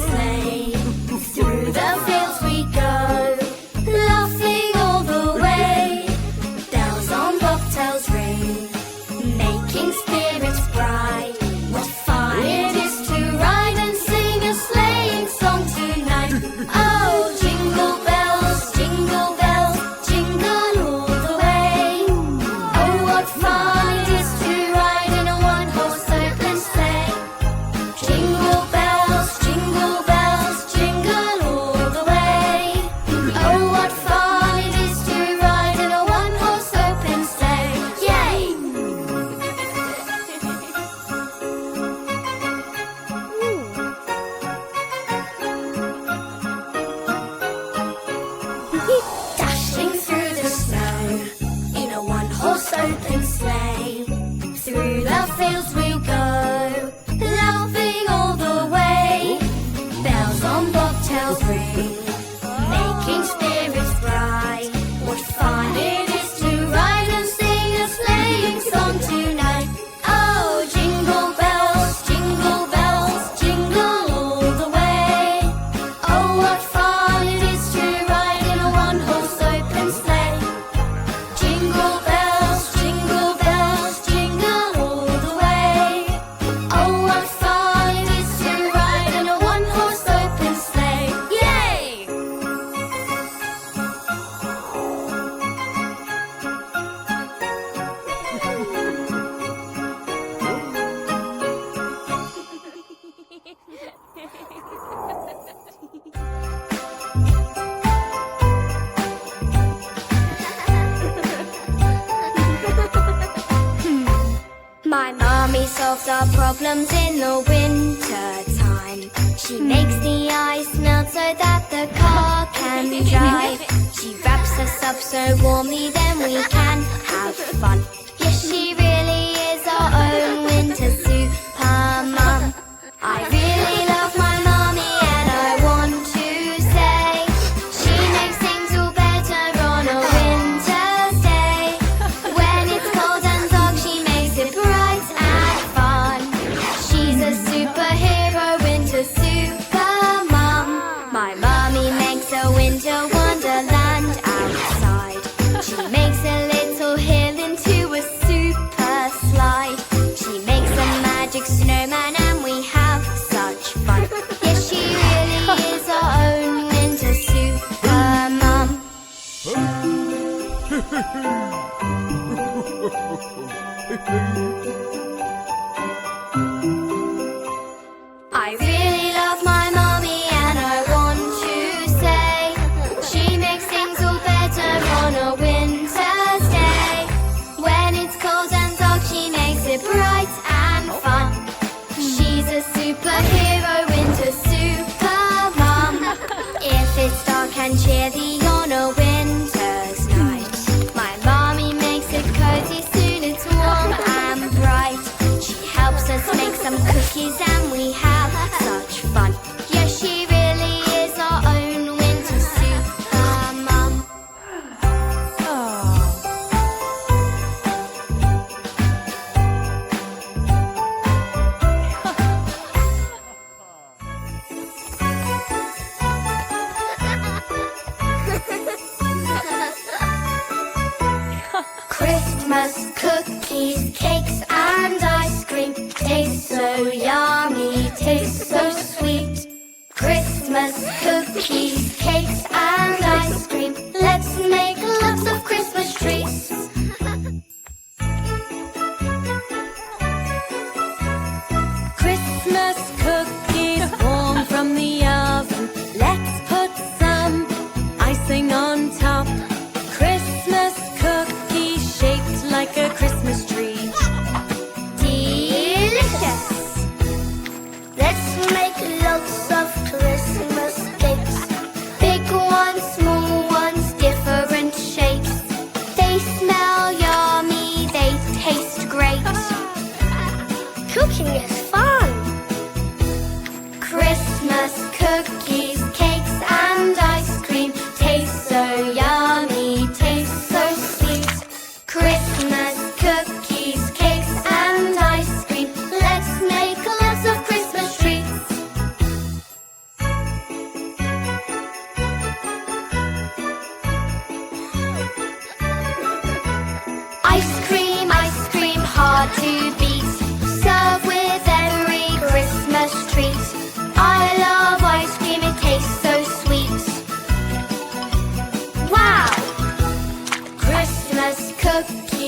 sleigh. Through the fields we go, laughing all the way. Bells on bobtails ring, making spirits bright. What fun it is to ride and sing a sleighing song tonight. Oh, jingle bells, jingle all the way. Oh, what fun it is to ride in a one-horse open sleigh. Jingle bells, jingle all the way. Oh, what fun it is to ride in a one-horse open sleigh. Yay! Dashing through the snow in a one-horse open sleigh. Through the fields we go, laughing all the way. Bells on bobtails ring, making spirits bright. What fun it is to ride and sing a sleighing song tonight. Oh, jingle bells, jingle all the way. Oh, what fun it is to ride in a one-horse open sleigh. Jingle bells, jingle all the way. Oh, what fun it is to ride in a one-horse open sleigh. Yay! My mommy solves our problems in the winter time. She makes the ice melt so that the car can drive. She wraps us up so warmly then we can have fun. Yes, she really is our own winter super mum. I really love my mommy and I want to say she makes things all better on a winter's day. When it's cold and dark, she makes it bright and fun. She's a superhero, winter super mum. My mommy makes a winter wonderland outside. She makes a little hill into a super slide. She makes a magic snowman and we have such fun. Yes, she really is our own winter super mum. I really love my mommy and I want to say she makes things all better on a winter's day. When it's cold and dark, she makes it bright and fun. She's a superhero, winter super mum. If it's dark and cheery on a winter's night, my mommy makes it cozy, soon it's warm and bright. She helps us make some cookies and we have such fun. Yes, she really is our own winter super mum. Christmas cookies, cakes and ice cream taste so yummy, taste so sweet. Christmas cookies, cakes and ice cream. Let's make lots of Christmas treats. Christmas cookies warm from the oven. Let's put some icing on top. Christmas cookies shaped like a Christmas tree. Delicious! Let's make lots of Christmas cakes. Big ones, small ones, different shapes. They smell yummy, they taste great. Cooking is fun! Christmas cookies, cakes and ice cream taste so yummy, taste so sweet. Christmas cookies, cakes and ice cream. Let's make lots of Christmas treats.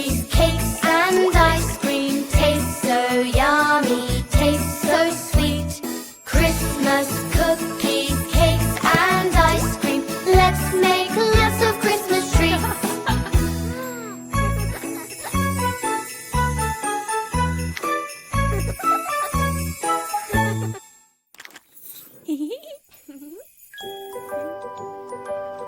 cookies, cakes and ice cream. Taste so yummy, taste so sweet. Christmas cookies, cakes and ice cream. Let's make lots of Christmas treats.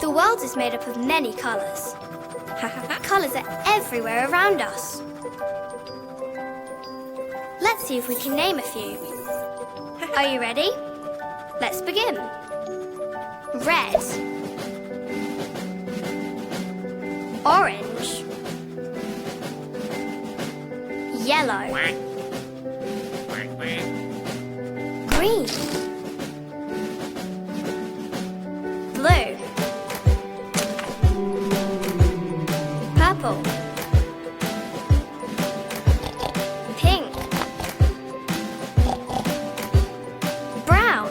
The world is made up of many colours. Colours are everywhere around us. Let's see if we can name a few. Are you ready? Let's begin. Red, orange, yellow, green, blue, purple, pink, brown,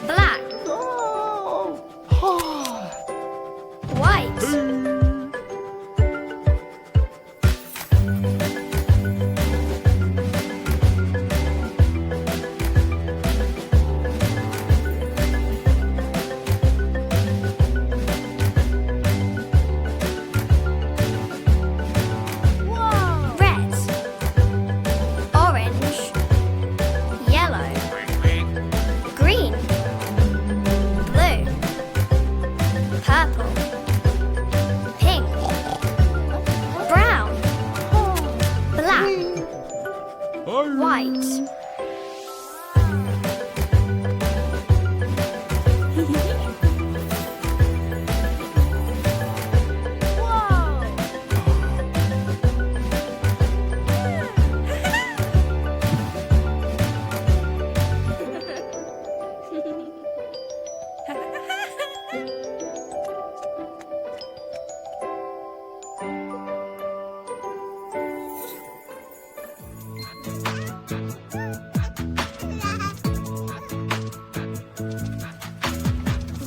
black, white, red, orange, yellow, green, blue, purple, pink, brown, black, white.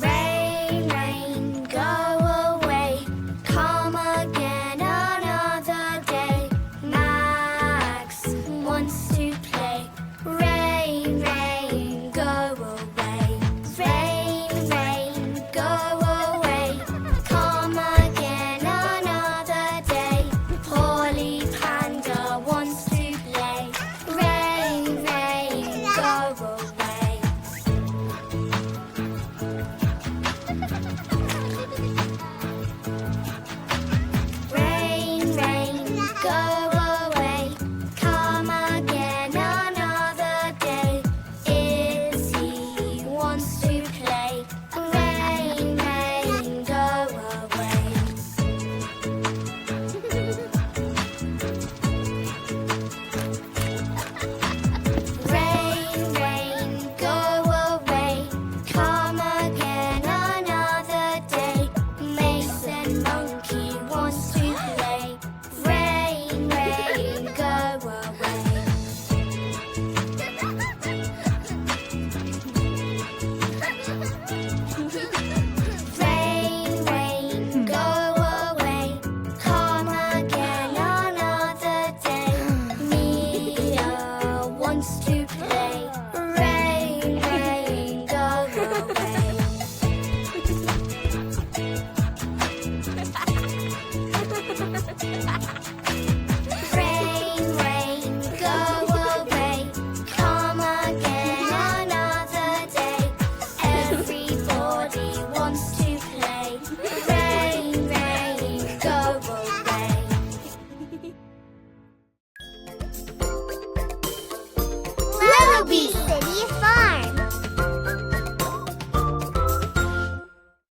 Rain, rain, go away. Come again another day. Max wants to play. Rain, rain, go away. Rain, rain, go away. Come again another day. Polly Panda wants to play. Rain, rain, go away. Rain, rain, go away. Come again another day. Izzy wants to play. Rain, rain, go away. Rain, rain, go away. Come again another day. Mason Monkey wants to play. Rain, rain, go away. Rain, rain, go away. Come again another day. Mia wants to play. Rain, rain, go away. Rain, rain, go away. Come again another day. Everybody wants to play. Rain, rain, go away.